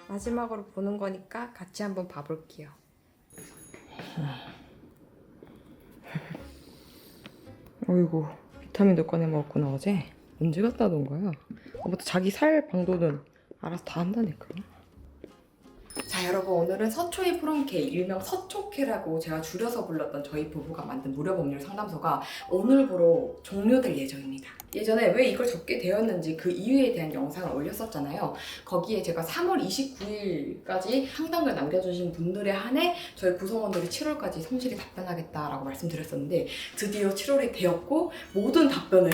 마지막으로 보는 거니까 같이 한번 봐볼게요. 어이구, 비타민도 꺼내 먹었구나 어제. 언제 갖다 놓은 거야? 아무튼 자기 살 방도는 알아서 다 한다니까. 자, 여러분, 오늘은 서초이 프롬케, 일명 서초케라고 제가 줄여서 불렀던 저희 부부가 만든 무료 법률 상담소가 오늘부로 종료될 예정입니다. 예전에 왜 이걸 적게 되었는지 그 이유에 대한 영상을 올렸었잖아요. 거기에 제가 3월 29일까지 상담글 남겨주신 분들에 한해 저희 구성원들이 7월까지 성실히 답변하겠다라고 말씀드렸었는데 드디어 7월이 되었고 모든 답변을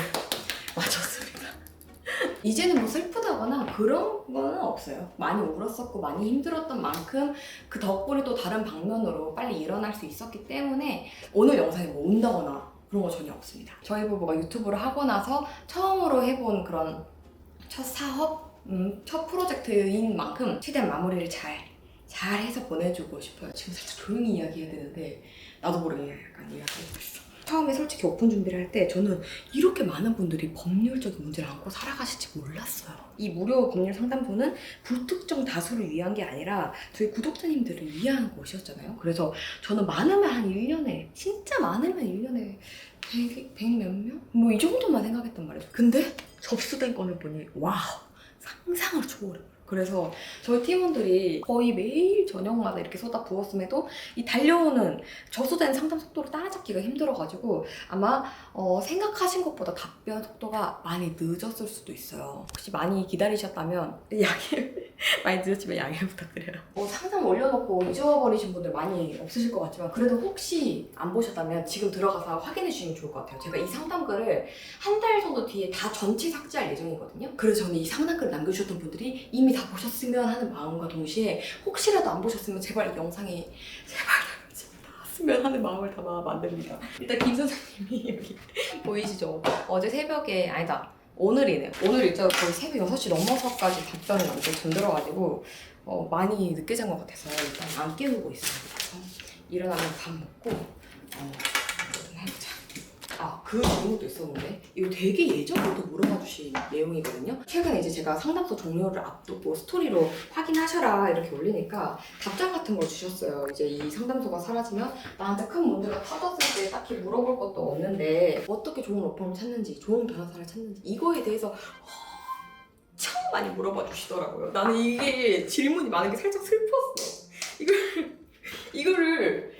마쳤습니다. 이제는 뭐 슬프다거나 그런 거는 없어요. 많이 울었었고 많이 힘들었던 만큼 그 덕분에 또 다른 방면으로 빨리 일어날 수 있었기 때문에 오늘 영상에 뭐 운다거나 그런 거 전혀 없습니다. 저희 부부가 유튜브를 하고 나서 처음으로 해본 그런 첫 사업, 첫 프로젝트인 만큼 최대한 마무리를 잘 해서 보내주고 싶어요. 지금 살짝 조용히 이야기해야 되는데 나도 모르게 약간 이야기하고 있어. 처음에 솔직히 오픈 준비를 할 때 저는 이렇게 많은 분들이 법률적인 문제를 안고 살아가실지 몰랐어요. 이 무료 법률 상담소는 불특정 다수를 위한 게 아니라 저희 구독자님들을 위한 곳이었잖아요. 그래서 저는 많으면 한 1년에, 진짜 많으면 1년에 100 몇 명? 뭐 이 정도만 생각했단 말이죠. 근데 접수된 건을 보니 와우, 상상을 초월해. 그래서 저희 팀원들이 거의 매일 저녁마다 이렇게 쏟아 부었음에도 이 달려오는 저수된 상담 속도를 따라잡기가 힘들어가지고 아마 생각하신 것보다 답변 속도가 많이 늦었을 수도 있어요. 혹시 많이 기다리셨다면 양해 많이 늦었지만 양해 부탁드려요. 상담 올려놓고 잊어버리신 분들 많이 없으실 것 같지만 그래도 혹시 안 보셨다면 지금 들어가서 확인해 주시면 좋을 것 같아요. 제가 이 상담글을 한 달 정도 뒤에 다 전체 삭제할 예정이거든요. 그래서 저는 이 상담글 남겨주셨던 분들이 이미 다 보셨으면 하는 마음과 동시에 혹시라도 안 보셨으면 제발 이 영상에 제발 나왔으면 하는 마음을 담아 만듭니다. 일단 김 선생님이 여기 보이시죠? 어제 새벽에 아니다. 오늘이네요. 오늘 일자로 거의 새벽 6시 넘어서까지 답변을 남길 정들어가지고 많이 늦게 잔 것 같아서 일단 안 깨우고 있어요. 그래서 일어나면 밥 먹고 해보자. 그 질문도 있었는데 이거 되게 예전부터 물어봐 주신 내용이거든요. 최근에 이제 제가 상담소 종료를 앞두고 스토리로 확인하셔라 이렇게 올리니까 답장 같은 걸 주셨어요. 이제 이 상담소가 사라지면 나한테 큰 문제가 터졌을 때 딱히 물어볼 것도 없는데 어떻게 좋은 로펌을 찾는지, 좋은 변호사를 찾는지 이거에 대해서 엄청 많이 물어봐 주시더라고요. 나는 이게 질문이 많은 게 살짝 슬펐어. 이거를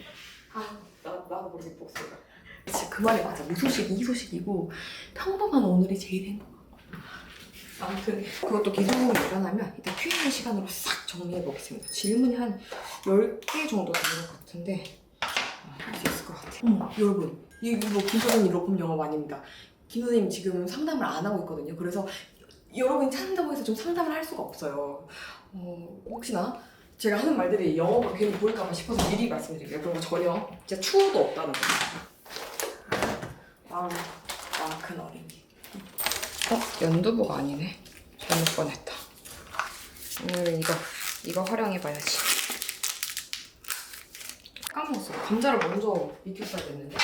나도 모르게 복수가. 진짜 그 말이 맞아. 무소식, 이소식이고 평범한 오늘이 제일 행복한 거야. 아무튼 그것도 기성용이 일어나면 이따 Q&A 시간으로 싹 정리해 보겠습니다. 질문이 한 10개 정도 되는 것 같은데 할 수 있을 것 같아요. 여러분, 이거 김 선생님 로펌 영업 아닙니다. 김 선생님 지금 상담을 안 하고 있거든요. 그래서 여러분이 찾는다고 해서 좀 상담을 할 수가 없어요. 혹시나 제가 하는 말들이 영업으로 괜히 보일까봐 싶어서 미리 말씀드릴게요. 그런 거 전혀 진짜 추호도 없다는 거예요. 큰 어린이. 연두부가 아니네. 잘못 뻔했다. 오늘은 이거 활용해봐야지. 까먹었어. 감자를 먼저 익혔어야 됐는데.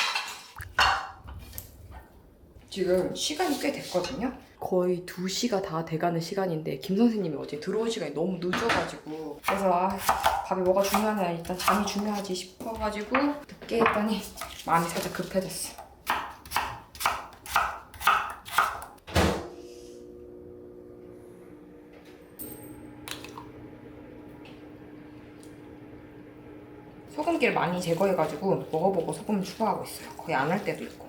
지금 시간이 꽤 됐거든요. 거의 2시가 다 돼가는 시간인데 김 선생님이 어제 들어올 시간이 너무 늦어가지고 그래서 밥이 뭐가 중요하냐 일단 잠이 중요하지 싶어가지고 늦게 했더니 마음이 살짝 급해졌어. 소금기를 많이 제거해가지고 먹어보고 소금 추가하고 있어요. 거의 안 할 때도 있고.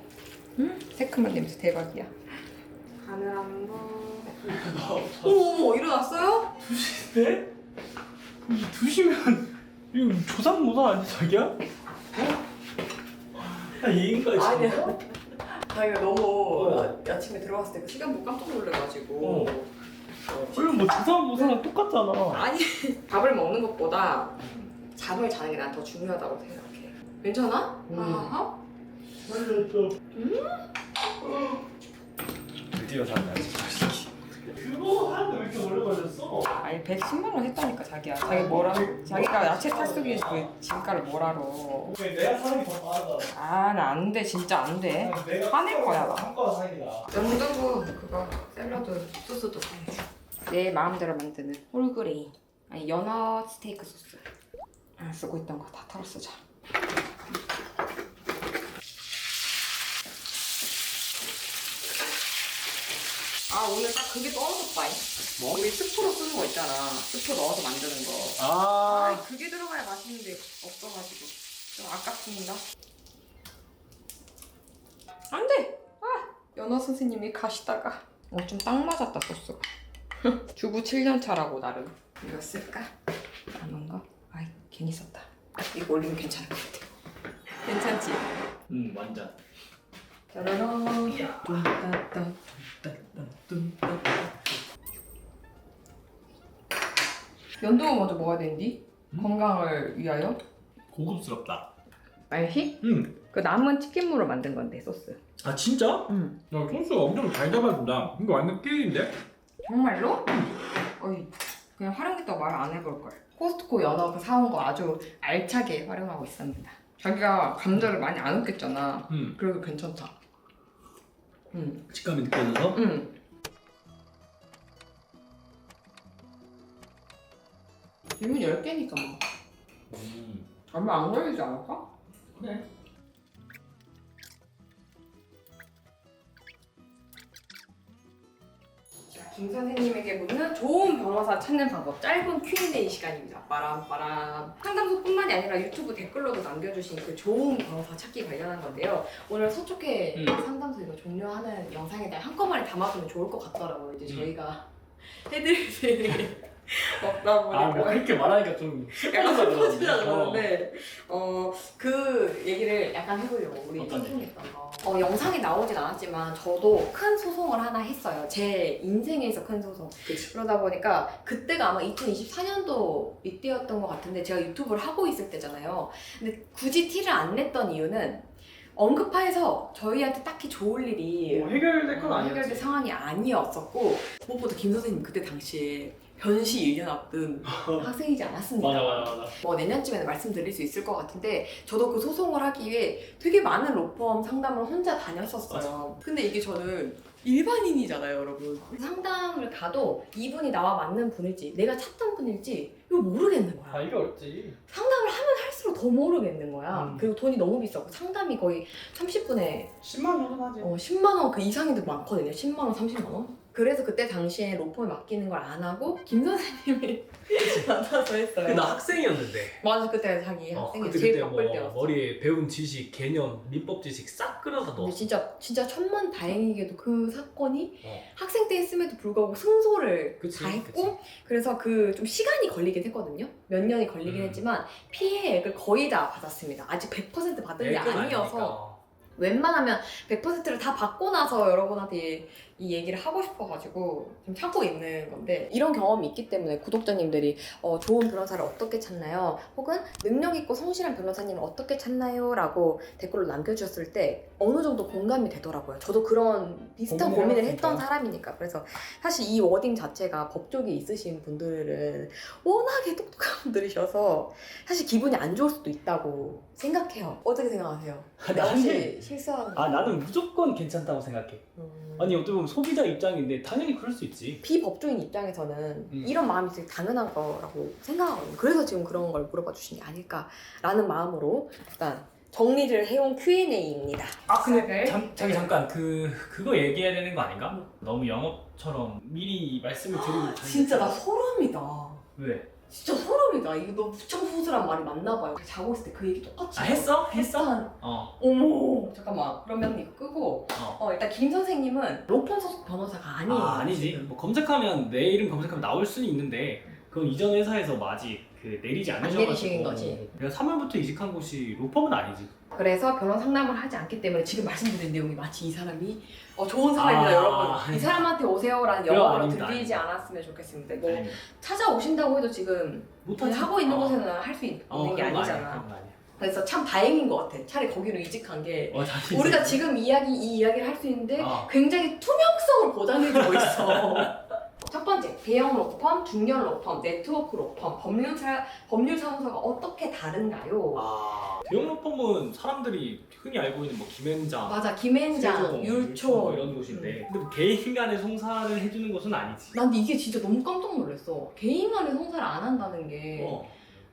새콤한 냄새 대박이야. 간을 한번. 어머 일어났어요? 2시인데? 2시면 이거 조상모사 아니야 자기야? 얘인가 아니야. 자기가 너무 아침에 들어갔을 때 그 시간 보고 깜짝 놀래가지고. 이거 뭐 조상모사랑 똑같잖아. 아니 밥을 먹는 것보다 잠을 자는 게 난 더 중요하다고 생각해. 괜찮아? 아하. 드디어 샀네 솔직히. 그거 하는데 왜 이렇게 오래 걸렸어? 아니 110만 원 했다니까 자기야. 자기가 야채 타수기 그 진가를 뭐라로. 왜 내가 사는 게 더 빠르다. 나 안 돼. 진짜 안 돼. 화낼 거야 나. 한꺼번에 사는 게 나아. 연두부 그거 샐러드 소스도 보내줘. 내 마음대로 만드는 홀그레인. 아니 연어 스테이크 소스. 안 쓰고 있던 거 다 털어 쓰자. 아 오늘 딱 그게 떨어졌다잉. 뭐? 우리 스프로 쓰는 거 있잖아. 스프 넣어서 만드는 거. 아, 그게 들어가야 맛있는데 없어가지고 좀 아깝습니다. 안돼! 아! 연어 선생님이 가시다가 좀 딱 맞았다 소스가. 주부 7년 차라고 나름. 이거 쓸까? 남은 거? 아이 괜히 썼다. 이거 올리면 괜찮을 것 같아. 괜찮지? 완전. 짜라란. 연두부 먼저 먹어야 되는데? 건강을 위하여? 고급스럽다. 알지? 응. 그 남은 치킨무로 만든 건데 소스. 아 진짜? 응. 야 소스가 엄청 잘 잡아준다. 이거 완전 끼인데? 정말로? 어이 그냥 활용했다고 말 안 해볼 걸. 코스트코 연어 그 사온 거 아주 알차게 활용하고 있습니다. 자기가 감자를 많이 안 넣겠잖아. 응. 그래도 괜찮다. 응. 식감이 느껴져서? 응. 질문 10개니까 뭐. 얼마 안 걸리지 않을까? 그래. 자, 김 선생님에게 묻는 좋은 변호사 찾는 방법. 짧은 Q&A 시간입니다. 빠람빠람. 상담소뿐만이 아니라 유튜브 댓글로도 남겨주신 그 좋은 변호사 찾기 관련한 건데요. 오늘 서초회 상담소 이거 종료하는 영상에다 한꺼번에 담아두면 좋을 것 같더라고요. 이제 저희가 해드릴 수 있는 게 없다 보니까. 아 뭐 그렇게 말하니까 좀 약간 슬퍼져 슬퍼지려고 그러는데 그 얘기를 약간 해보려고 우리 어떤 소송했던 거. 영상이 나오진 않았지만 저도 큰 소송을 하나 했어요. 제 인생에서 큰 소송. 그치. 그러다 보니까 그때가 아마 2024년도 이때였던 것 같은데 제가 유튜브를 하고 있을 때잖아요. 근데 굳이 티를 안 냈던 이유는 언급해서 저희한테 딱히 좋을 일이 뭐 해결될 건 아니었지. 해결될 상황이 아니었었고 무엇보다 김 선생님 그때 당시에 변시 1년 앞둔 학생이지 않았습니까? 맞아. 뭐 내년쯤에는 말씀드릴 수 있을 것 같은데 저도 그 소송을 하기 위해 되게 많은 로펌 상담을 혼자 다녔었어요. 근데 이게 저는 일반인이잖아요, 여러분. 상담을 가도 이분이 나와 맞는 분일지 내가 찾던 분일지 이거 모르겠는 거야. 아 이게 어렵지. 상담을 하면 할수록 더 모르겠는 거야. 그리고 돈이 너무 비싸고 상담이 거의 30분에 10만 원은 하지. 10만 원 그 이상인데 많거든요. 10만 원, 30만 원. 그래서 그때 당시에 로펌에 맡기는 걸 안 하고 김 선생님이 맡아서 했어요. 나 학생이었는데. 맞아, 그때 자기 학생이 그때 제일 그때 바쁠 뭐 때였어. 머리에 배운 지식, 개념, 민법 지식 싹 끌어서 넣어. 근데 진짜 천만다행이게도 그 사건이 어. 학생 때 했음에도 불구하고 승소를 그치, 다 했고 그래서 그 좀 시간이 걸리긴 했거든요. 몇 년이 걸리긴 했지만 피해액을 거의 다 받았습니다. 아직 100% 받은 게 아니어서 웬만하면 100%를 다 받고 나서 여러분한테 이 얘기를 하고 싶어가지고 좀 참고 있는 건데 이런 경험이 있기 때문에 구독자님들이 좋은 변호사를 어떻게 찾나요? 혹은 능력 있고 성실한 변호사님을 어떻게 찾나요? 라고 댓글로 남겨주셨을 때 어느 정도 공감이 되더라고요. 저도 그런 비슷한 고민을 했던 사람이니까. 그래서 사실 이 워딩 자체가 법조계 있으신 분들은 워낙에 똑똑한 분들이셔서 사실 기분이 안 좋을 수도 있다고 생각해요. 어떻게 생각하세요? 나는 실수하는 나는 무조건 괜찮다고 생각해. 아니 어떻게 보면 소비자 입장인데 당연히 그럴 수 있지. 비법조인 입장에서는 이런 마음이 되게 당연한 거라고 생각하거든요. 그래서 지금 그런 걸 물어봐 주신 게 아닐까라는 마음으로 일단 정리를 해온 Q&A입니다. 근데 자기 잠깐 그거 얘기해야 되는 거 아닌가? 너무 영업처럼 미리 말씀을 드리고 진짜 나 소름이다. 왜? 진짜 소름이다. 이거 너 무척 소설한 말이 맞나 봐요. 자고 있을 때 그 얘기 똑같이 했어? 일단 어. 어머 잠깐만 그러면 이거 끄고 일단 김 선생님은 로펌 소속 변호사가 아니에요. 아니지. 뭐 검색하면 내 이름 검색하면 나올 수는 있는데 그건 이전 회사에서 뭐 아직 내리지 않으셔가지고 내리신 거지. 내가 3월부터 이직한 곳이 로펌은 아니지. 그래서 변호 상담을 하지 않기 때문에 지금 말씀드린 내용이 마치 이 사람이 좋은 사람이다 여러분 이 사람한테 오세요라는 영어로 들리지 않았으면 좋겠습니다. 뭐 아닙니다. 찾아오신다고 해도 지금 못하지. 하고 있는 곳에는 할 수 있는 게 아니잖아. 그래서 참 다행인 것 같아. 차라리 거기로 이직한 게 우리가 지금 이 이야기를 할 수 있는데 굉장히 투명성을 보장해주고 있어. 첫 번째 번째, 대형 로펌, 중견 로펌, 네트워크 로펌, 법률사무소가 어떻게 다른가요? 대형 로펌은 사람들이 흔히 알고 있는 뭐 김앤장, 맞아, 김앤장, 세종, 율촌 뭐 이런 곳인데 근데 뭐 개인 간의 송사를 해주는 곳은 아니지. 난 이게 진짜 너무 깜짝 놀랐어. 개인 간의 송사를 안 한다는 게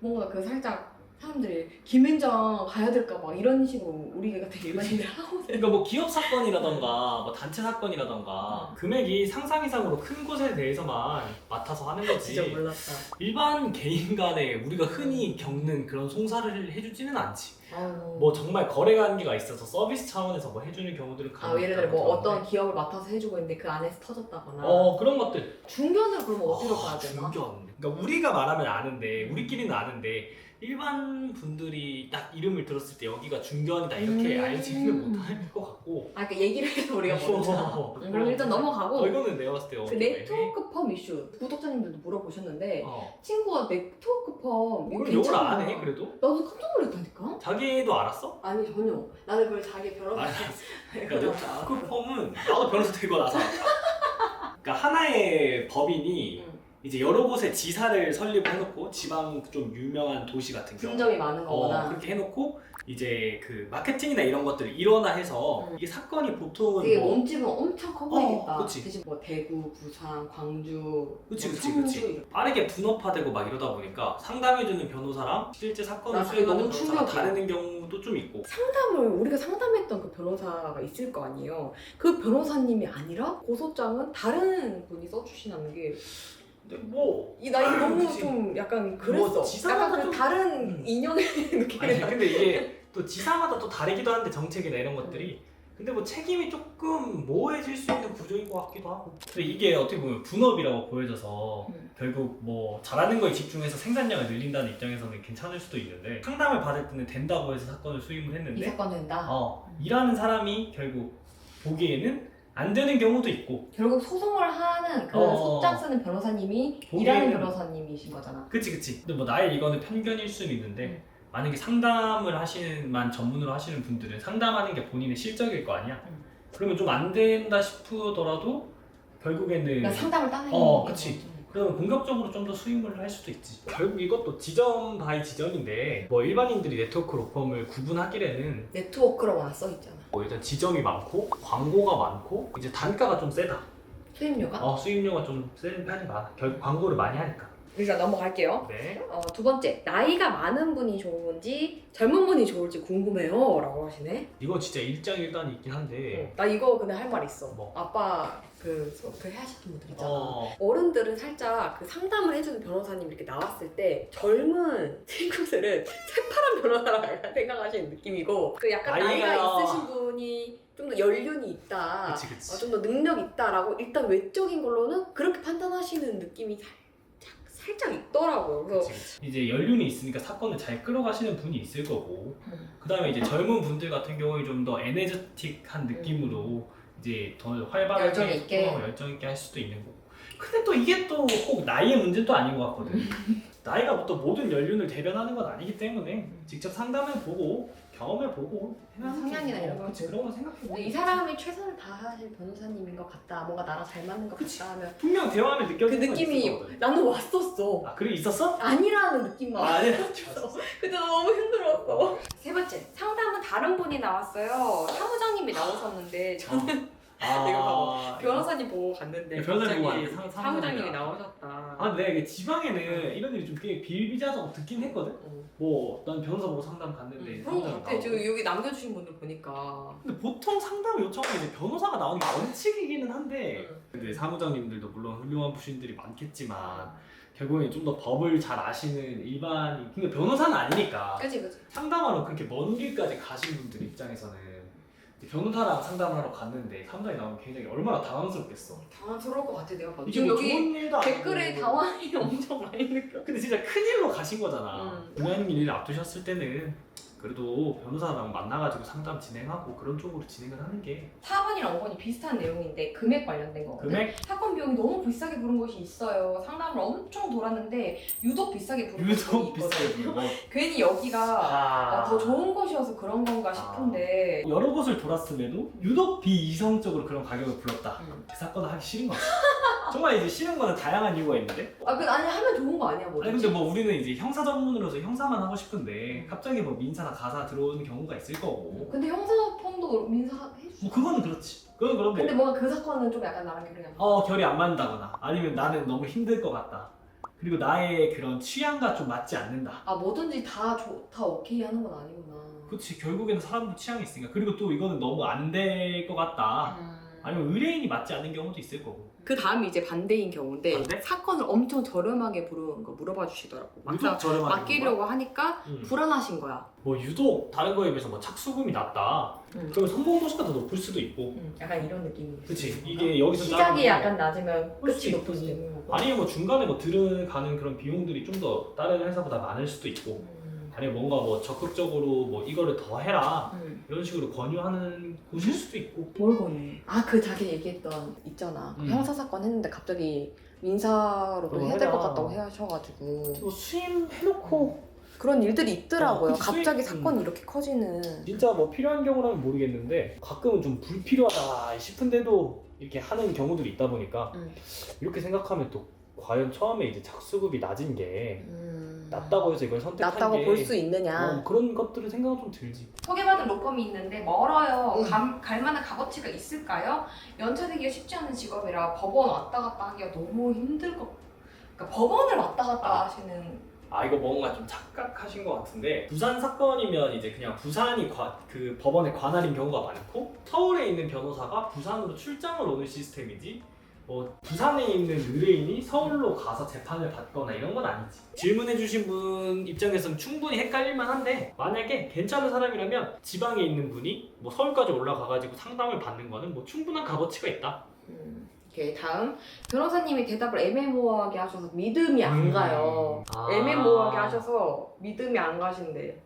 뭔가 그 살짝 사람들이 김앤장 가야 될까 막 이런 식으로 우리 같은 일반인들 하거든. 그러니까 뭐 기업 사건이라던가 뭐 단체 사건이라던가 금액이 상상 이상으로 큰 곳에 대해서만 맡아서 하는 거지. 진짜 몰랐다. 일반 개인 간에 우리가 흔히 겪는 그런 송사를 해주지는 않지. 아유. 뭐 정말 거래 관계가 있어서 서비스 차원에서 뭐 해주는 경우들은 예를 들어 뭐 있다고 어떤 들었는데. 기업을 맡아서 해주고 있는데 그 안에서 터졌다거나. 그런 것들. 중견을 그러면 어디로 가야 되나? 중견. 그러니까 우리가 말하면 아는데 우리끼리는 아는데 일반 분들이 딱 이름을 들었을 때 여기가 중견이다 이렇게 알지는 못할 것 같고. 그러니까 얘기를 해서 우리가 모르잖아. 그럼 일단 넘어가고. 이거는 내가 봤을 때 그 네트워크 펌 이슈 구독자님들도 물어보셨는데 친구가 네트워크 펌 이거 그럼 욕을 괜찮아. 안 해 그래도? 나도 깜짝 놀랐다니까. 자기도 알았어? 아니 전혀. 나는 그걸 자기 변호사. 그러니까 네트워크 펌은 나도 변호사 되고 나서 알았다. 그러니까 하나의 법인이 이제 여러 곳에 지사를 설립해놓고 지방 좀 유명한 도시 같은 경우 분점이 많은 거구나. 그렇게 해놓고 이제 그 마케팅이나 이런 것들을 일원화해서 이게 사건이 보통은 되게 뭐 몸집은 엄청 커 보이겠다. 그치. 대신 뭐 대구, 부산, 광주, 그치 뭐 그치 청주 그치 이렇게. 빠르게 분업화되고 막 이러다 보니까 상담해주는 변호사랑 실제 사건을 나 그게 수행하는 너무 변호사가 충격이야. 다르는 경우도 좀 있고 상담을 우리가 상담했던 그 변호사가 있을 거 아니에요. 그 변호사님이 아니라 고소장은 다른 분이 써주시는 게 근데 뭐 나 이거 너무 그치. 좀 약간 그랬어. 뭐 지사마다 약간 그 좀- 다른 인연의 느낌이 아니 나. 근데 이게 또 지사마다 또 다르기도 한데 정책이나 이런 것들이 근데 뭐 책임이 조금 모호해질 수 있는 구조인 것 같기도 하고 근데 이게 어떻게 보면 분업이라고 보여져서 결국 뭐 잘하는 거에 집중해서 생산량을 늘린다는 입장에서는 괜찮을 수도 있는데 상담을 받을 때는 된다고 해서 사건을 수임을 이 했는데 사건 된다. 일하는 사람이 결국 보기에는 안 되는 경우도 있고 결국 소송을 하는 그 소장 쓰는 변호사님이 보기에는- 일하는 변호사님이신 거잖아. 그치 근데 뭐 나의 이거는 편견일 수는 있는데 만약에 상담을 하시는 전문으로 하시는 분들은 상담하는 게 본인의 실적일 거 아니야? 그러면 좀 안 된다 싶더라도 결국에는 그러니까 상담을 따내는 그치. 그러면 공격적으로 좀 더 수임을 할 수도 있지. 결국 이것도 지점 바이 지점인데 뭐 일반인들이 네트워크 로펌을 구분하기에는 네트워크라고 써 있잖아. 뭐 일단 지점이 많고 광고가 많고 이제 단가가 좀 세다. 수임료가? 수임료가 좀 센 편이 많아. 결국 광고를 많이 하니까. 일단 넘어갈게요. 네. 두 번째, 나이가 많은 분이 좋은지 젊은 분이 좋을지 궁금해요 라고 하시네. 이건 진짜 일장일단이 있긴 한데 나 이거 근데 할 말 있어. 뭐? 아빠 그 하셨던 분들 있잖아. 어, 어른들은 살짝 그 상담을 해주는 변호사님 이렇게 나왔을 때 젊은 친구들은 새파란 변호사라고 약간 생각하시는 느낌이고 그 약간 나이가 나이가- 있으신 분이 좀 더 연륜이 있다, 그치. 좀 더 능력 있다라고 일단 외적인 걸로는 그렇게 판단하시는 느낌이 살짝 있더라고요. 그래서 그치. 이제 연륜이 있으니까 사건을 잘 끌어가시는 분이 있을 거고 그 다음에 이제 젊은 분들 같은 경우에 좀 더 에너제틱한 느낌으로 이제 더 활발하게 열정 있게. 열정 있게 할 수도 있는 거고 근데 또 이게 또 꼭 나이의 문제도 아닌 것 같거든 나이가 또 모든 연륜을 대변하는 건 아니기 때문에 직접 상담해보고 경험해보고 성향이나 이런 거 그치, 그런 거 생각해보고 근데 이 사람이 최선을 다하실 변호사님인 것 같다, 뭔가 나랑 잘 맞는 것 같다 하면 분명 대화하면 그 느껴지는 건 느낌이 있을 거거든. 나는 왔었어. 그래 있었어? 아니라는 느낌만. 아니야 그때 너무 힘들었어. 세 번째, 상담은 다른 분이 나왔어요. 사무장님이 나오셨는데 저는 내가 변호사님 보고 갔는데 변호사님 보고 갑자기 왔는데 사무장님이 나오셨다. 근데 이게 지방에는 이런 일이 좀 꽤 비일비재하다고 듣긴 했거든? 뭐 난 변호사 보고 상담 갔는데 그런 거 상담이 같아. 나오고. 지금 여기 남겨주신 분들 보니까. 근데 보통 상담 요청은 이제 변호사가 나오는 게 원칙이기는 한데 근데 사무장님들도 물론 훌륭한 분들이 많겠지만 결국엔 좀 더 법을 잘 아시는 일반인 근데 변호사는 아니니까 그치. 상담하러 그렇게 먼 길까지 가신 분들 입장에서는 이제 변호사랑 상담을 하러 갔는데 사무장이 나오면 굉장히 얼마나 당황스럽겠어 당황스러울 것 같아, 내가 봐도. 이게 지금 뭐 여기 좋은 일도 아니고 댓글에 당황이 엄청 많이 느껴. 근데 진짜 큰일로 가신 거잖아. 중요한 일을 앞두셨을 때는 그래도 변호사랑 만나가지고 상담 진행하고 그런 쪽으로 진행을 하는 게 4번이랑 5번이 비슷한 내용인데 금액 관련된 거거든. 금액? 사건 비용이 너무 비싸게 부른 곳이 있어요. 상담을 엄청 돌았는데 유독 비싸게 부른 곳이 유독 비싸게 있거든요. 부르고 괜히 여기가 더 좋은 곳이어서 그런 건가 싶은데 여러 곳을 돌았음에도 유독 비이성적으로 그런 가격을 불렀다. 그 사건을 하기 싫은 거지. 정말 이제 싫은 거는 다양한 이유가 있는데. 아니 하면 좋은 거 아니야 뭐든지. 아니 근데 뭐 우리는 이제 형사 전문으로서 형사만 하고 싶은데 갑자기 뭐 민사나 가사 들어오는 경우가 있을 거고. 근데 형사범도 민사 해주지. 뭐 그거는 그렇지. 그건 그런 근데 뭐. 뭔가 그 사건은 좀 약간 나랑 결이 안 맞아. 결이 안 맞는다거나 아니면 나는 너무 힘들 것 같다. 그리고 나의 그런 취향과 좀 맞지 않는다. 아 뭐든지 다 오케이 하는 건 아니구나. 그렇지. 결국에는 사람도 취향이 있으니까. 그리고 또 이거는 너무 안 될 것 같다. 아니면 의뢰인이 맞지 않는 경우도 있을 거고. 그 다음이 이제 반대인 경우인데 반대? 사건을 엄청 저렴하게 부르는 거 물어봐 주시더라고. 유독 저렴하게 맡기려고 하니까 불안하신 거야. 뭐 유독 다른 거에 비해서 뭐 착수금이 낮다. 그러면 성공 도수가 더 높을 수도 있고. 약간 이런 느낌이. 그치. 이게 여기서 시작이 약간 낮으면 그럴 끝이 수도 높을 수도 있고. 있는 거고. 아니면 뭐 중간에 뭐 들어가는 그런 비용들이 좀 더 다른 회사보다 많을 수도 있고. 아니면 뭔가 뭐 적극적으로 뭐 이거를 더 해라 이런 식으로 권유하는 곳일 수도 있고. 뭘 권해? 그 자기 얘기했던 있잖아. 형사 사건 했는데 갑자기 민사로도 해야 될 것 해라. 같다고 하셔가지고 뭐 수임해놓고 그런 일들이 있더라고요. 그치, 갑자기 수익. 사건이 이렇게 커지는. 진짜 뭐 필요한 경우라면 모르겠는데 가끔은 좀 불필요하다 싶은데도 이렇게 하는 경우들이 있다 보니까 이렇게 생각하면 또 과연 처음에 이제 착수급이 낮은 게 낮다고 해서 이걸 선택한 낮다고 게 볼 수 있느냐. 그런 것들은 생각은 좀 들지. 소개받은 로펌이 있는데 멀어요. 갈 만한 값어치가 있을까요? 연차되기가 쉽지 않은 직업이라 법원 왔다 갔다 하기가 너무 힘들 것. 그러니까 법원을 왔다 갔다 하시는. 이거 뭔가 좀 착각하신 것 같은데 부산 사건이면 이제 그냥 부산이 그 법원의 관할인 경우가 많고 서울에 있는 변호사가 부산으로 출장을 오는 시스템이지 뭐 부산에 있는 의뢰인이 서울로 가서 재판을 받거나 이런 건 아니지. 질문해주신 분 입장에서는 충분히 헷갈릴만 한데 만약에 괜찮은 사람이라면 지방에 있는 분이 뭐 서울까지 올라가가지고 상담을 받는 거는 뭐 충분한 값어치가 있다. 오케이, 다음 변호사님이 대답을 애매모호하게 하셔서 믿음이 안 가요. 아. 애매모호하게 하셔서 믿음이 안 가신대.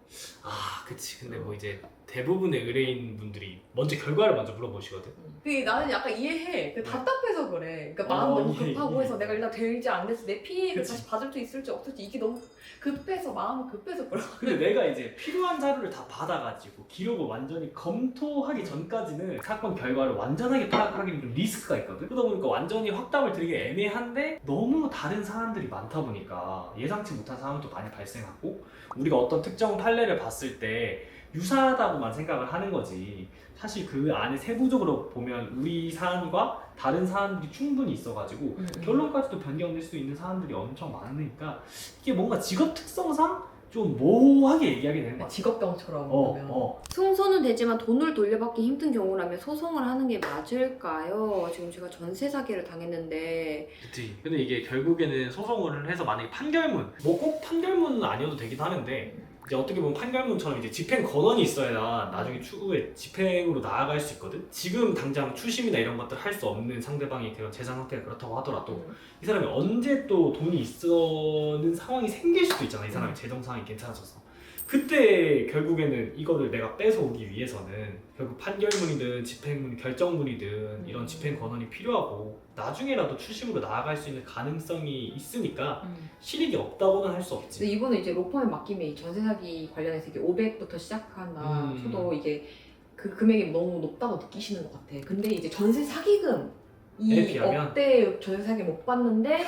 그치. 근데 뭐 이제 대부분의 의뢰인 분들이 먼저 결과를 먼저 물어보시거든. 나는 약간 이해해. 답답해서 그래. 그러니까 마음 너무 이해, 급하고 이해. 해서 내가 일단 될지 안 될지 내 피해를 그치. 다시 받을 수 있을지 없을지 이게 너무 급해서 마음이 급해서 그래. 근데 내가 이제 필요한 자료를 다 받아가지고 기록을 완전히 검토하기 전까지는 사건 결과를 완전하게 파악하기는 좀 리스크가 있거든. 그러다 보니까 완전히 확답을 드리기 애매한데 너무 다른 사안들이 많다 보니까 예상치 못한 상황도 많이 발생하고 우리가 어떤 특정 판례를 봤을 때 유사하다고만 생각을 하는 거지 사실 그 안에 세부적으로 보면 우리 사안과 다른 사안들이 충분히 있어가지고 결론까지도 변경될 수 있는 사안들이 엄청 많으니까 이게 뭔가 직업 특성상 좀 모호하게 얘기하게 되는 것 같아. 직업병처럼 보면. 승소는 되지만 돈을 돌려받기 힘든 경우라면 소송을 하는 게 맞을까요? 지금 제가 전세 사기를 당했는데. 그치. 근데 이게 결국에는 소송을 해서 만약에 판결문 뭐 꼭 판결문은 아니어도 되긴 하는데 이제 어떻게 보면 판결문처럼 이제 집행 권한이 있어야 나중에 추후에 집행으로 나아갈 수 있거든. 지금 당장 추심이나 이런 것들 할 수 없는 상대방이 그런 재산 상태가 그렇다고 하더라도 이 사람이 언제 또 돈이 있는 상황이 생길 수도 있잖아. 이 사람이 재정 상황이 괜찮아져서 그때 결국에는 이거를 내가 뺏어오기 위해서는 결국 판결문이든 집행문, 결정문이든 이런 집행 권한이 필요하고 나중에라도 추심으로 나아갈 수 있는 가능성이 있으니까 실익이 없다고는 할 수 없지. 근데 이분은 이제 로펌에 맡기면 이 전세 사기 관련해서 이게 500부터 시작한다 쳐도 이게 그 금액이 너무 높다고 느끼시는 것 같아. 근데 이제 전세 사기금 이 비하면? 억대 전세 사기 못 받는데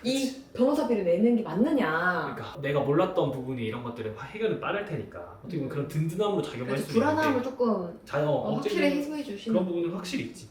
이 변호사비를 내는 게 맞느냐. 그러니까 내가 몰랐던 부분이 이런 것들은 해결은 빠를 테니까 어떻게 보면 그런 든든함으로 작용할 그래서 수 불안함을 있는데 조금 확실히 해소해 주시는. 그런 부분은 확실히 있지.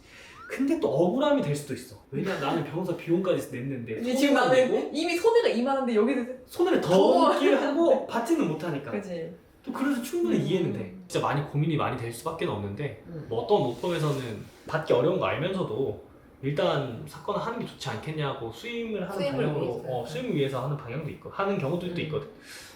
근데 또 억울함이 될 수도 있어. 왜냐 나는 변호사 비용까지 냈는데 근데 지금 나는 이미 손해가 이만한데 여기서 손해를 더 더 있게 하고 받지는 못하니까. 그지. 또 그래서 충분히 이해는 돼. 진짜 많이 고민이 많이 될 수밖에 없는데 뭐 어떤 로펌에서는 받기 어려운 거 알면서도 일단 사건을 하는 게 좋지 않겠냐고 수임을 하는 수임을 방향으로 위해서요. 수임을 위해서 하는 방향도 있고 하는 경우들도 있거든.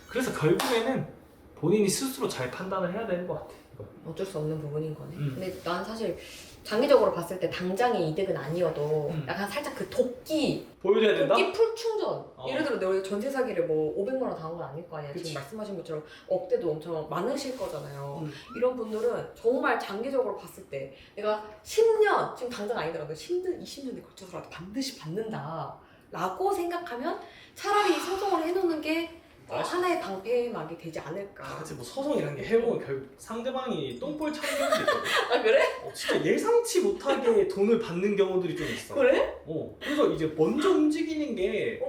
그래서 결국에는 본인이 스스로 잘 판단을 해야 되는 것 같아. 이거. 어쩔 수 없는 부분인 거네. 근데 난 사실 장기적으로 봤을 때 당장의 이득은 아니어도 약간 살짝 그 도끼 보여줘야 된다? 도끼 풀 충전. 어. 예를 들어 내가 전세 사기를 뭐 500만 원 당한 건 아닐 거 아니야. 그치. 지금 말씀하신 것처럼 억대도 엄청 많으실 거잖아요. 이런 분들은 정말 장기적으로 봤을 때 내가 10년 지금 당장 아니더라도 20년에 걸쳐서라도 반드시 받는다 라고 생각하면 차라리 소송을 해놓는 게 하나의 방패막이 되지 않을까. 그치 뭐 서성이라는 게 해보면 결국 상대방이 똥볼 차는 경우도 있거든. 아 그래? 진짜 예상치 못하게 돈을 받는 경우들이 좀 있어. 그래? 그래서 이제 먼저 움직이는 게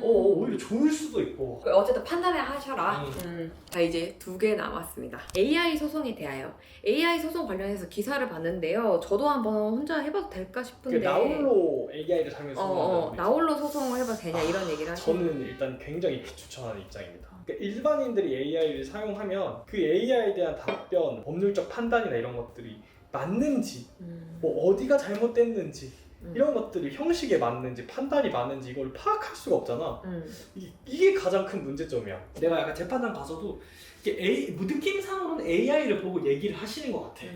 오히려 좋을 수도 있고. 어쨌든 판단을 하셔라. 음. 자 이제 2개 남았습니다. AI 소송에 대하여. AI 소송 관련해서 기사를 봤는데요. 저도 한번 혼자 해봐도 될까 싶은데. 나홀로 AI를 사용해서 나홀로 소송을 해봐도 되냐 이런 얘기를 하시는. 저는 일단 굉장히 비추천하는 입장입니다. 그러니까 일반인들이 AI를 사용하면 그 AI에 대한 답변, 법률적 판단이나 이런 것들이 맞는지, 뭐 어디가 잘못됐는지 이런 것들이 형식에 맞는지 판단이 맞는지 이걸 파악할 수가 없잖아. 이게 가장 큰 문제점이야. 내가 약간 재판장 가서도 이게 뭐 느낌상으로는 AI를 보고 얘기를 하시는 것 같아.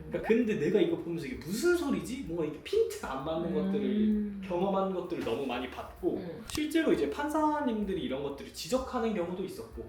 그러니까 근데 내가 이거 보면서 이게 무슨 소리지? 뭔가 이게 핀트가 안 맞는 것들을 경험한 것들을 너무 많이 봤고 실제로 이제 판사님들이 이런 것들을 지적하는 경우도 있었고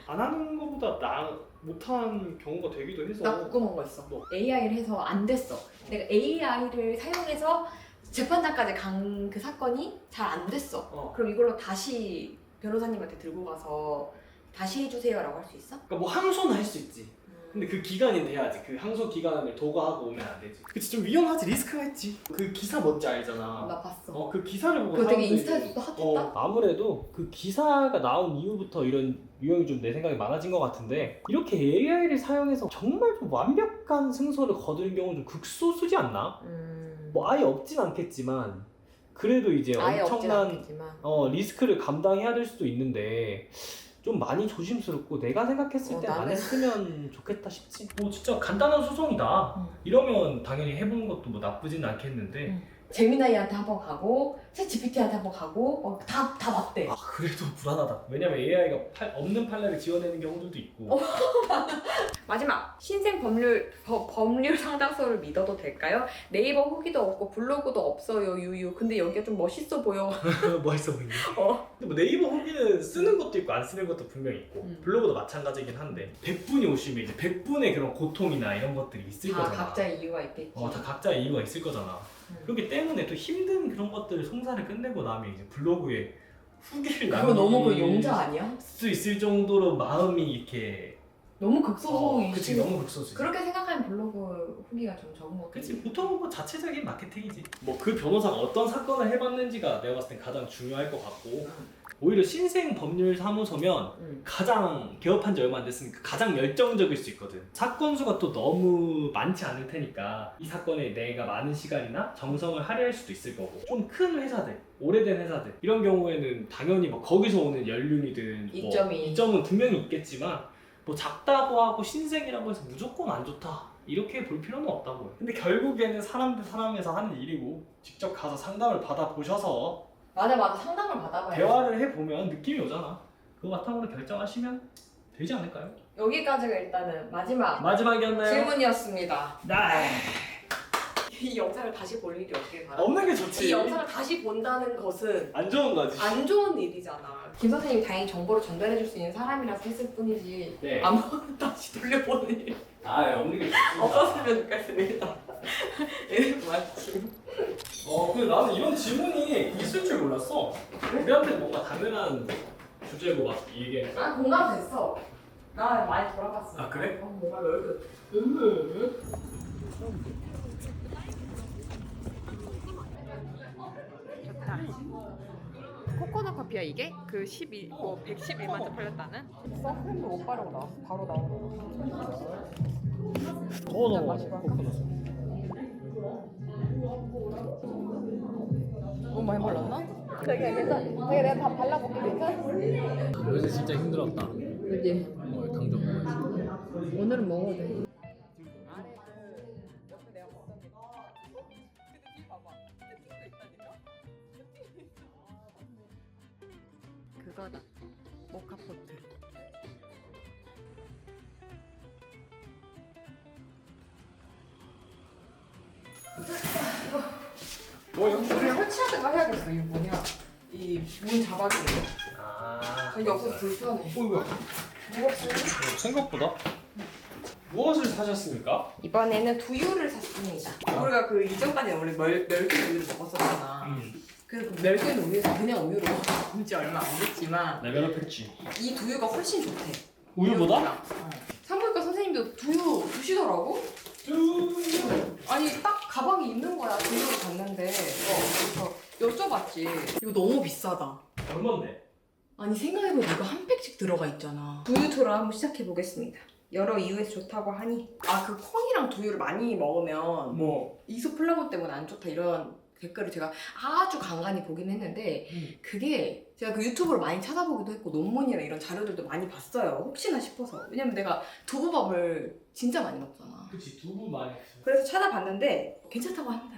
안 하는 것보다 못한 경우가 되기도 해서. 나 궁금한 거 있어. 뭐? AI를 해서 안 됐어. 내가 AI를 사용해서 재판장까지 간 그 사건이 잘 안 됐어. 그럼 이걸로 다시 변호사님한테 들고 가서 다시 해주세요라고 할 수 있어? 그러니까 뭐 항소는 할 수 있지. 근데 그 기간이 돼야지. 그 항소 기간을 도과하고 오면 안 되지. 그치 좀 위험하지. 리스크가 있지. 그 기사 뭔지 알잖아. 나 봤어. 그 기사를 보고 그거 되게 사람들이- 인스타에서도 핫했다? 아무래도 그 기사가 나온 이후부터 이런 유형이 좀 내 생각에 많아진 것 같은데 이렇게 AI를 사용해서 정말 좀 완벽한 승소를 거두는 경우는 좀 극소수지 않나? 뭐 아예 없진 않겠지만 그래도 이제 아예 없진 엄청난 않겠지만. 리스크를 감당해야 될 수도 있는데 좀 많이 조심스럽고 내가 생각했을 때 안 나는- 했으면 좋겠다 싶지. 뭐 진짜 간단한 소송이다. 이러면 당연히 해보는 것도 뭐 나쁘진 않겠는데 제미나이한테 한번 가고 챗GPT한테 한번 가고 다 맞대. 그래도 불안하다. 왜냐면 AI가 없는 판례를 지어내는 경우들도 있고. 마지막 신생 법률 상담소를 믿어도 될까요? 네이버 후기도 없고 블로그도 없어요 유유. 근데 여기가 좀 멋있어 보여. 멋있어 보이네. 근데 뭐 네이버 후기는 쓰는 것도 있고 안 쓰는 것도 분명히 있고 블로그도 마찬가지긴 한데 100분이 오시면 이제 100분의 그런 고통이나 이런 것들이 있을 다 거잖아. 각자의 이유가 있겠지. 다 각자의 이유가 있을 거잖아. 그렇기 때문에 또 힘든 그런 것들을 송사를 끝내고 나면 이제 블로그에 후기를 그거 너무 그 남길 용자 아니야? 수 있을 정도로 마음이 이렇게 너무 극소수이지. 그치 너무 극소수지. 그렇게 생각하면 블로그 후기가 좀 적은 것 같아. 그치 보통은 뭐 자체적인 마케팅이지. 뭐 그 변호사가 어떤 사건을 해봤는지가 내가 봤을 땐 가장 중요할 것 같고 오히려 신생 법률 사무소면 가장 개업한 지 얼마 안 됐으니까 가장 열정적일 수 있거든. 사건 수가 또 너무 많지 않을 테니까 이 사건에 내가 많은 시간이나 정성을 할애할 수도 있을 거고 좀 큰 회사들, 오래된 회사들 이런 경우에는 당연히 뭐 거기서 오는 연륜이든 이점은 분명히 있겠지만 뭐 작다고 하고 신생이라고 해서 무조건 안 좋다 이렇게 볼 필요는 없다고요. 근데 결국에는 사람 대 사람에서 하는 일이고 직접 가서 상담을 받아보셔서 맞아 상담을 받아봐야 대화를 해보면 느낌이 오잖아. 그거 바탕으로 결정하시면 되지 않을까요? 여기까지가 일단은 마지막이었나요? 질문이었습니다. 네. 이 영상을 다시 볼 일이 없길 바랍니다. 없는 게 좋지. 이 영상을 다시 본다는 것은 안 좋은 거지. 안 좋은 일이잖아. 김 선생님이 다행히 정보를 전달해 줄 수 있는 사람이라서 했을 뿐이지 네. 아무것도 다시 돌려보는 일 없는 게 좋습니다. 없었으면 좋겠습니다. 맞지. 근데 나는 이런 질문이 있을 줄 몰랐어. 우리한테 뭔가 당연한 주제고 막 얘기하니까. 난 공감됐어. 나 많이 돌아봤어. 아, 그래? 뭔가 넓은. 좋다. 코코넛 커피야 이게? 그 111만 원 팔렸다는? 선크림도 못 바르고 나왔어. 바로 나온 거. 너무 많이 발랐나? 되게 괜찮아. 되게 내가 다 발라볼게. 괜찮아? 요새 진짜 힘들었다. 그지? 당장 먹어야지. 오늘은 먹어도 돼. 그거다. 모카포트. 뭐요? 우리 설치하는 거 해야겠어. 이거 뭐냐? 이 문 잡아주는 거. 여기 없어서 불편해. 뭐야? 무겁지? 생각보다. 무엇을 사셨습니까? 이번에는 두유를 샀습니다. 우리가 그 이전까지 원래 멸치 두유를 먹었었잖아. 그래서 그 멸균 우유에서 그냥 우유로 먹은 지 얼마 안 됐지만 레벨업했지. 이 두유가 훨씬 좋대. 우유보다? 산부인과 선생님도 두유 드시더라고? 아니 딱 가방에 있는 거야. 두유를 봤는데 그래서 여쭤봤지. 이거 너무 비싸다. 얼만데? 아니 생각해보면 이거 한 팩씩 들어가 있잖아. 두유 투를 한번 시작해보겠습니다. 여러 이유에서 좋다고 하니 그 콩이랑 두유를 많이 먹으면 뭐 이소플라본 때문에 안 좋다 이런 댓글을 제가 아주 간간히 보긴 했는데 그게 제가 그 유튜브를 많이 찾아보기도 했고 논문이나 이런 자료들도 많이 봤어요. 혹시나 싶어서. 왜냐면 내가 두부밥을 진짜 많이 먹잖아. 그치, 두부 많이 했어. 그래서 찾아봤는데 괜찮다고 합니다.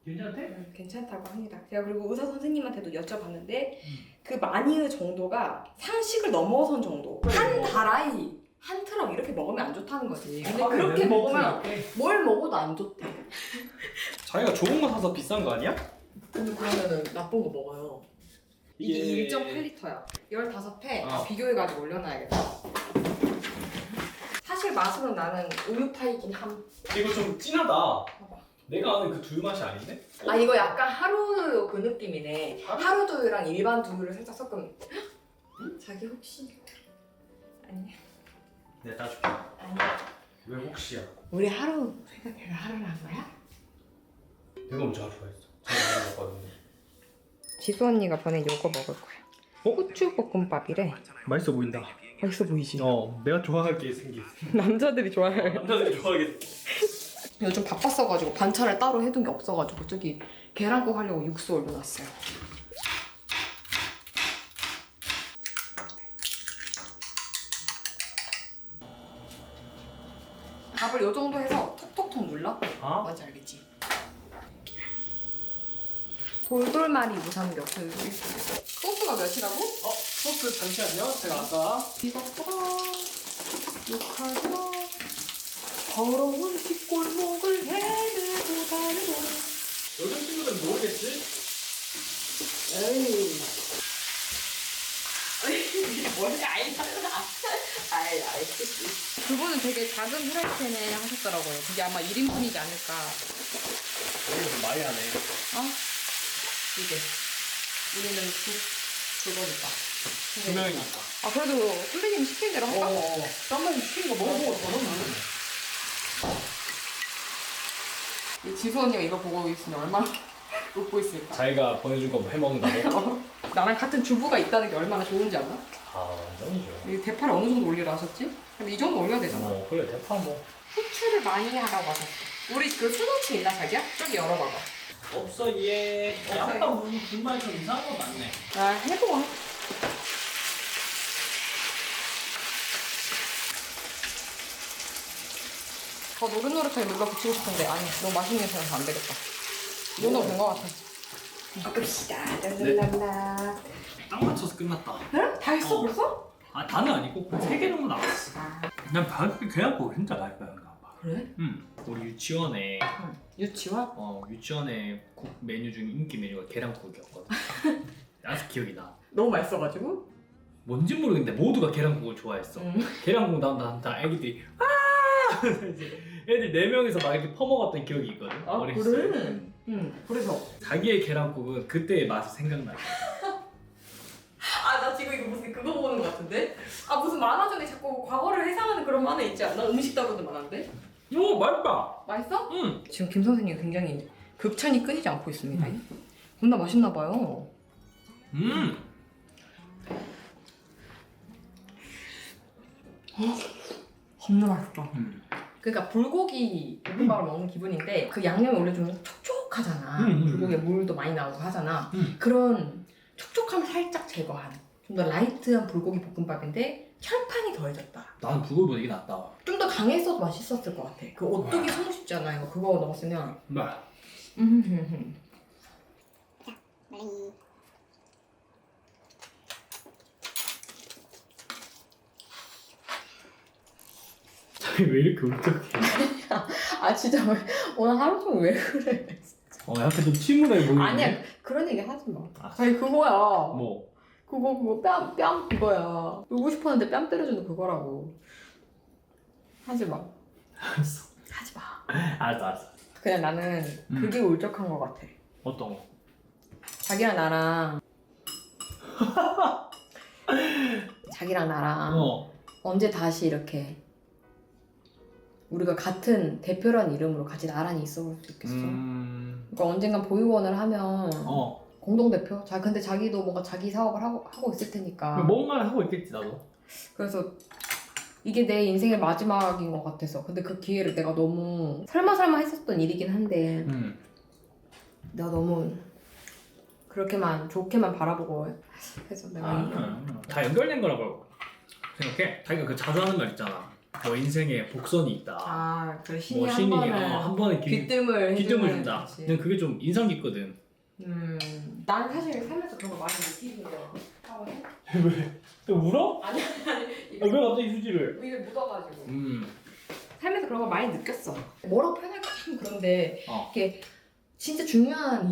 괜찮대? 괜찮다고 합니다. 제가 그리고 의사 선생님한테도 여쭤봤는데 그 마니의 정도가 상식을 넘어선 정도. 한 다라이 한 트럭 이렇게 먹으면 안 좋다는 거지. 근데 그렇게 먹으면 뭘 먹어도 안 좋대. 자기가 좋은 거 사서 비싼 거 아니야? 근데 그러면은 나쁜 거 먹어요. 이게 1.8리터야. 15회 비교해가지고 올려놔야겠다. 사실 맛으로 나는 우유파이긴 함. 이거 좀 진하다. 내가 아는 그 두유 맛이 아닌데? 이거 약간 하루 그 느낌이네. 하루? 하루 두유랑 일반 두유를 살짝 섞으면 자기 혹시 아니야. 내가 따줄게. 아니야. 왜 혹시야? 우리 하루 생각해서 하루를 한 거야? 내가 언제 하루 했어? 제가 먹었거든요. 지수 언니가 보낸 요거 먹을 거야. 후추 볶음밥이래. 맛있어 보인다. 맛있어 보이지? 내가 좋아할 게 생겼어. 남자들이 좋아할. 남자들이 좋아하겠어. 요즘 바빴어가지고 반찬을 따로 해둔 게 없어가지고 저기 계란국 하려고 육수 올려놨어요. 밥을 요 정도 해서 톡톡톡 눌러? 뭔지 알겠지? 돌돌말이 무삼겹 소스가 몇이라고? 소스 잠시만요. 제가 아까 이것보다 욕하지마 더러운 뒷골목을 헤매고 다니고. 요즘 친구들은 모르겠지? 에이 뭔지 알잖아. 알겠지. 그분은 되게 작은 프라이팬에 하셨더라고요. 그게 아마 1인분이지 않을까. 이거 좀 많이 하네. 이게 우리는 그거니까. 두 명이니까. 그래도 선배님 시킨 대로 할까? 쌈만 시킨 거 먹어보고 저러면 이 지수 언니가 이거 보고 있으면 얼마나 웃고 있을까? 자기가 보내준 거 해먹는다고? 나랑 같은 주부가 있다는 게 얼마나 좋은지 알아? 완전이죠. 이 대파를 어느 정도 올리라 하셨지? 그럼 이 정도 올려야 되잖아. 그래, 대파 뭐. 후추를 많이 하라고 하셨어. 우리 그 수도치 있나 자기야? 저기 열어봐봐. 없어, 얘. 약간 무슨 불만이 좀 이상한 거 많네. 해봐. 더 노릇노릇하게 눌러 붙이고 싶은데 아니 너무 맛있는 냄새 나서 안 되겠다. 이 정도면 된 거 같아. 먹읍시다. 랄랄라. 딱 맞춰서 끝났다. 그래? 다 했어 벌써? 다는 아니고 3개 정도 나왔어. 난 그냥 그거 진짜 맛있다. 그래? 우리 유치원에 유치원? 유치원에 국 메뉴 중 인기 메뉴가 계란국이었거든. 아직 기억이 나. 너무 맛있어가지고? 뭔지 모르겠는데 모두가 계란국을 좋아했어. 계란국 나온다 다 애기들이 이제 애들 4명이서 막 이렇게 퍼먹었던 기억이 있거든. 어렸을 때. 응. 그래서 자기의 계란국은 그때의 맛이 생각나. 나 지금 이거 무슨 그거 보는 것 같은데? 무슨 만화 중에 자꾸 과거를 회상하는 그런 만화 있지 않나? 음식 다루는 만화인데? 오, 맛있다. 맛있어? 응. 지금 김 선생님 굉장히 극찬이 끊이지 않고 있습니다. 겁나 맛있나 봐요. 겁나 맛있다. 그러니까 불고기 볶음밥을 먹는 기분인데 그 양념이 원래 좀 촉촉하잖아. 불고기에 물도 많이 나오고 하잖아. 그런 촉촉함을 살짝 제거한 좀 더 라이트한 불고기 볶음밥인데 혈판이 더해졌다. 나는 불고기보다 이게 낫다. 좀 더 강했어도 맛있었을 것 같아. 그 오뚜기 소스 있잖아요. 그거 넣었으면. 네. 자기 왜 이렇게 울적해? 진짜 오늘 하루 종일 왜 그래? 약간 좀 침울해 보이네. 아니야 그런 얘기 하지 마. 저희 그거야. 뭐? 그거 뺨 그거야. 울고 싶었는데 뺨 때려주는 그거라고. 하지 마. 알았어. 하지 마. 알았어. 그냥 나는 그게 울적한 것 같아. 어떤 거? 자기랑 나랑 자기랑 나랑 언제 다시 이렇게 우리가 같은 대표라는 이름으로 같이 나란히 있어볼 수 있겠어? 그러니까 언젠간 보육원을 하면 공동대표? 근데 자기도 뭔가 자기 사업을 하고 있을 테니까 뭔가를 하고 있겠지 나도. 그래서 이게 내 인생의 마지막인 것 같아서 근데 그 기회를 내가 너무 설마 했었던 일이긴 한데 내가 너무 그렇게만 좋게만 바라보고 해서 내가 다 연결된 거라고 생각해. 자기가 그 자주 하는 말 있잖아. 뭐 인생에 복선이 있다. 그 신이 뭐 한 신이 번은 한 번에 귀뜸을 준다. 그치. 난 그게 좀 인상 깊거든. 나는 사실 살면서 그런 거 많이 느끼고요. 왜? 또 울어? 아니 왜 갑자기 휴지를? 입에 묻어가지고 살면서 그런 거 많이 느꼈어. 뭐라고 표현할까 참 그런데 이렇게 진짜 중요한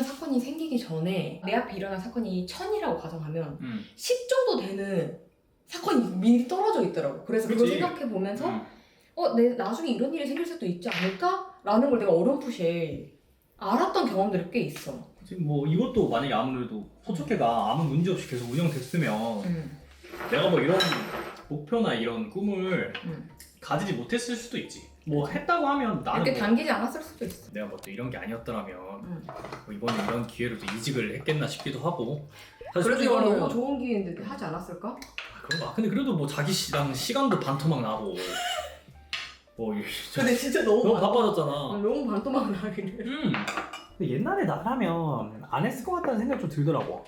사건이 생기기 전에 내 앞에 일어난 사건이 1000이라고 가정하면 10 정도 되는 사건이 미리 떨어져 있더라고. 그래서 그걸 그치. 생각해 보면서 내 나중에 이런 일이 생길 수도 있지 않을까라는 걸 내가 어렴풋이 알았던 경험들이 꽤 있어. 지금 뭐 이것도 만약에 아무래도 서초케가 아무 문제 없이 계속 운영됐으면 내가 뭐 이런 목표나 이런 꿈을 가지지 못했을 수도 있지. 뭐 했다고 하면 나는 이렇게 뭐 당기지 않았을 수도 있어. 내가 뭐 또 이런 게 아니었더라면 뭐 이번에 이런 기회로 또 이직을 했겠나 싶기도 하고. 사실 그래도 이건 솔직히 너무 좋은 기회인데 하지 않았을까? 그런가? 근데 그래도 뭐 자기랑 시간도 반토막 나고 뭐 근데 진짜 너무 바빠졌잖아. 너무 반토막 나기는. 근데 옛날에 나라면 안 했을 것 같다는 생각이 좀 들더라고.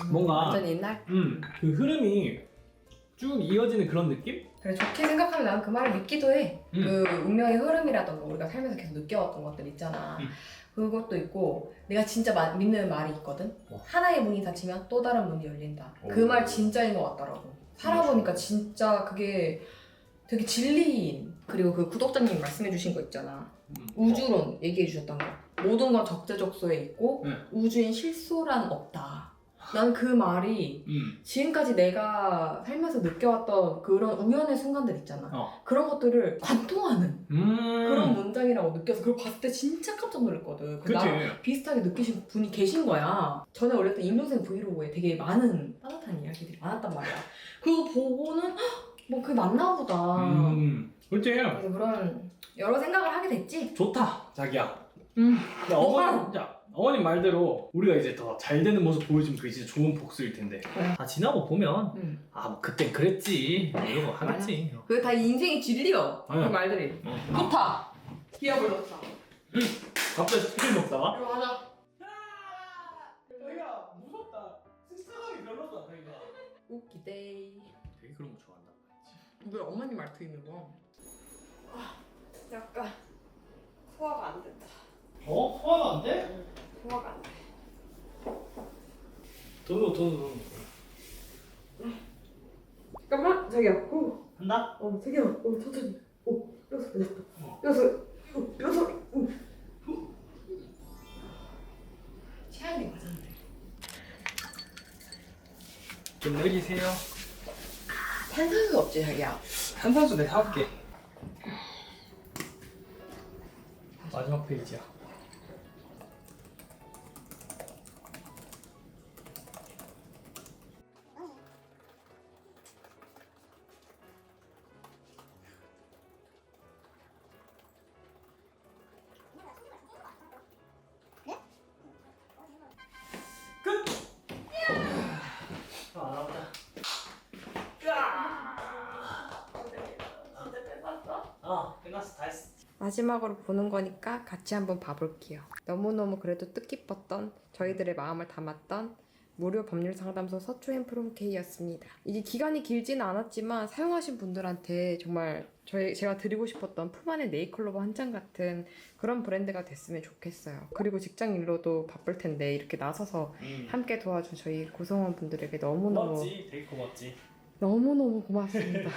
뭔가 완전 옛날? 그 흐름이 쭉 이어지는 그런 느낌? 그래 좋게 생각하면 난 그 말을 믿기도 해. 그 운명의 흐름이라던가 우리가 살면서 계속 느껴왔던 것들 있잖아. 그것도 있고 내가 진짜 믿는 말이 있거든. 하나의 문이 닫히면 또 다른 문이 열린다. 그 말 진짜인 것 같더라고. 살아보니까 진짜 그게 되게 진리인. 그리고 그 구독자님 말씀해주신 거 있잖아. 우주론 얘기해주셨던 거. 모든 건 적재적소에 있고 우주엔 실소란 없다. 난 그 말이 지금까지 내가 살면서 느껴왔던 그런 우연의 순간들 있잖아. 그런 것들을 관통하는 그런 문장이라고 느껴서 그걸 봤을 때 진짜 깜짝 놀랐거든. 그치? 나 비슷하게 느끼신 분이 계신 거야. 전에 올렸던 임동생 브이로그에 되게 많은 따뜻한 이야기들이 많았단 말이야. 그거 보고는 뭐 그게 맞나 보다. 그치? 그래서 그런 여러 생각을 하게 됐지. 좋다 자기야. 뭐가? 어머님 말대로 우리가 이제 더 잘 되는 모습 보여주면 그게 진짜 좋은 복수일 텐데 다 지나고 보면 뭐 그땐 그랬지 이러고 하겠지. 그게 다 인생의 진리여. 그 응. 말들이. 좋다. 기억을 넣자. 갑자기 스킬 먹다가? 이거 하자. 자기가 무섭다. 스스감이 별로다 자기가. 웃기데이. 되게 그런 거 좋아한다. 왜 엄마님 말투 있는 거야? 약간 소화가 안 된다. 소화가 안 돼? 소화가 안 돼. 돈. 잠깐만, 자기야. 한다? 자기야. 천천히. 여섯 됐다. 여섯. 체한이 맞았는데. 좀 내리세요. 탄산수 없지, 자기야. 탄산수 내가 사올게. 마지막 페이지야. 끝! 안 나왔다. 끝났어. 다 했어. 마지막으로 보는 거니까 같이 한번 봐볼게요. 너무너무 그래도 뜻깊었던 저희들의 마음을 담았던 무료 법률 상담소 서초앤 프롬K였습니다. 이게 기간이 길지는 않았지만 사용하신 분들한테 정말 제가 드리고 싶었던 품 안의 네일컬러 한 장 같은 그런 브랜드가 됐으면 좋겠어요. 그리고 직장 일로도 바쁠 텐데 이렇게 나서서 함께 도와준 저희 구성원 분들에게 너무너무 고맙지. 되게 고맙지. 너무너무 고맙습니다.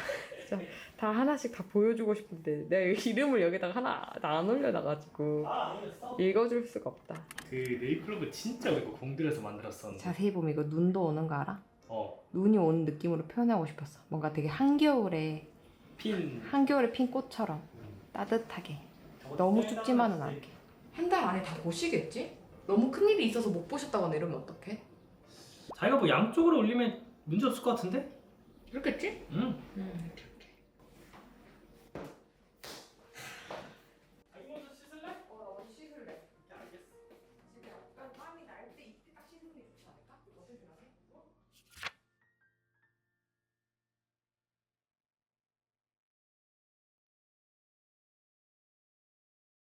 진짜 다 하나씩 다 보여주고 싶은데 내가 이름을 여기다가 하나 안 올려놔가지고 안 올렸어? 읽어줄 수가 없다. 그 네일클럽은 진짜 이거 공들여서 만들었었는데. 자세히 보면 이거 눈도 오는 거 알아? 눈이 오는 느낌으로 표현하고 싶었어. 뭔가 되게 한겨울에 핀 꽃처럼 따뜻하게 너무 춥지만은 않게. 한 달 안에 다 보시겠지? 너무 큰 일이 있어서 못 보셨다거나 이러면 어떡해? 자기가 뭐 양쪽으로 올리면 문제 없을 것 같은데? 그렇겠지? 응.